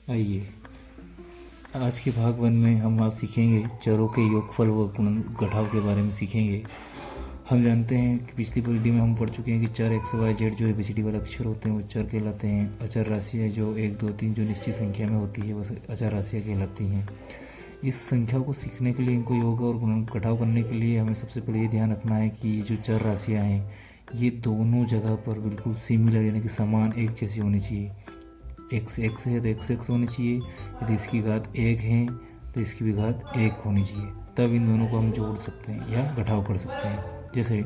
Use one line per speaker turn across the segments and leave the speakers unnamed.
आइए, आज के भाग 1 में हम आज सीखेंगे चरों के योगफल व घटाव के बारे में सीखेंगे। हम जानते हैं कि पिछली वीडियो में हम पढ़ चुके हैं कि चर एक्स वाई जेड जो एबीसीडी वाले अक्षर होते हैं वो चर कहलाते हैं। अचर राशियाँ जो 1 2 3 जो निश्चित संख्या में होती है वो अचर राशियाँ कहलाती हैं। इस संख्या को सीखने के लिए, इनको योग और घटाव करने के लिए हमें सबसे पहले ये ध्यान रखना है कि जो चर राशियाँ हैं ये दोनों जगह पर बिल्कुल सिमिलर यानी कि समान एक जैसी होनी चाहिए। एक्स एक्स है तो एक्स एक्स होनी चाहिए, यदि इसकी घात 1 है तो इसकी भी घात 1 होनी चाहिए, तब इन दोनों को हम जोड़ सकते हैं या घटाव कर सकते हैं। जैसे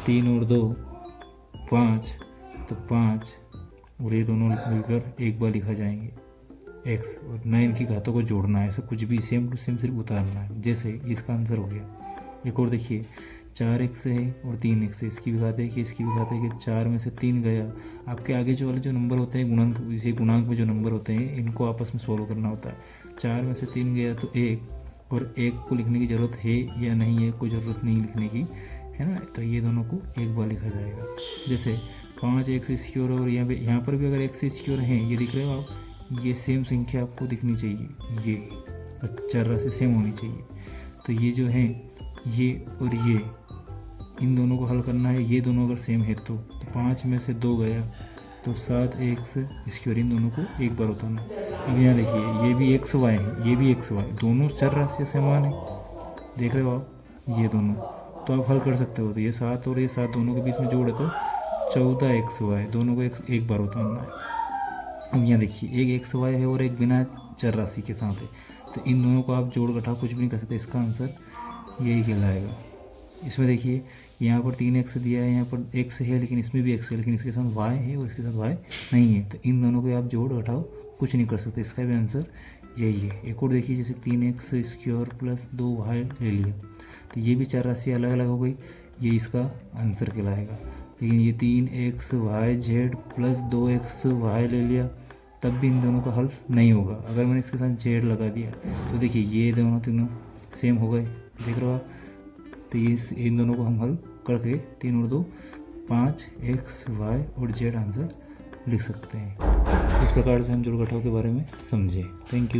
3 और 2 5, तो 5 और ये दोनों मिलकर एक बार लिखा जाएंगे एक्स, और न इनकी घातों को जोड़ना है, ऐसा कुछ भी सेम टू सेम सिर्फ उतारना है। जैसे इसका आंसर हो गया। एक और देखिए 4 एक्स है और 3 एक्स है, इसकी भी घात है कि इसकी भी घात है कि 4 में से 3 गया। आपके आगे जो वाले जो नंबर होते हैं गुणांक, इसी गुणांक में जो नंबर होते हैं इनको आपस में सोल्व करना होता है। 4 में से 3 गया तो 1, और 1 को लिखने की ज़रूरत है या नहीं है, कोई ज़रूरत नहीं लिखने की, है ना। तो ये दोनों को एक बार लिखा जाएगा। जैसे 5 एक्स स्क्वायर, और यहाँ पर भी अगर एक्स स्क्वायर हैं, ये दिख रहे हो आप, ये सेम संख्या आपको दिखनी चाहिए, ये चर राशि सेम होनी चाहिए। तो ये जो है ये और ये, इन दोनों को हल करना है। ये दोनों अगर सेम है तो 5 में से 2 गया तो 7 एक्स स्क्वायर, इन दोनों को एक बार उतारना। अब यहाँ देखिए ये भी एक्स वाई है, ये भी एक्स वाई, दोनों चर राशि समान है, देख रहे हो आप, ये दोनों। तो आप हल कर सकते हो। तो ये 7 और ये 7 दोनों के बीच में जोड़े तो 14 एक्स वाई, दोनों को एक बार उतारना है। अब यहाँ देखिए एक एक्स वाई है और एक बिना चर राशि के साथ है, तो इन दोनों को आप जोड़ घटाव कुछ भी नहीं कर सकते, इसका आंसर यही कहलाएगा। इसमें देखिए यहाँ पर 3 एक्स दिया है, यहाँ पर एक्स है लेकिन इसमें भी एक्स है, लेकिन इसके साथ वाई है और इसके साथ वाई नहीं है, तो इन दोनों को आप जोड़ घटाव कुछ नहीं कर सकते, इसका भी आंसर यही है। एक और देखिए जैसे 3 एक्स स्क्वायर प्लस 2 वाई ले लिया, तो ये भी चार राशि अलग अलग हो गई, ये इसका आंसर कहलाएगा। लेकिन ये 3 x y z plus 2 x y ले लिया, तब भी इन दोनों का हल नहीं होगा। अगर मैंने इसके साथ जेड लगा दिया तो देखिए ये दोनों तीनों सेम हो गए, देख रहे हो आप। तो ये इन दोनों को हम हल करके 3 और 2 5 एक्स वाई और जेड आंसर लिख सकते हैं। इस प्रकार से हम जोड़ घटाव के बारे में समझे। Thank you.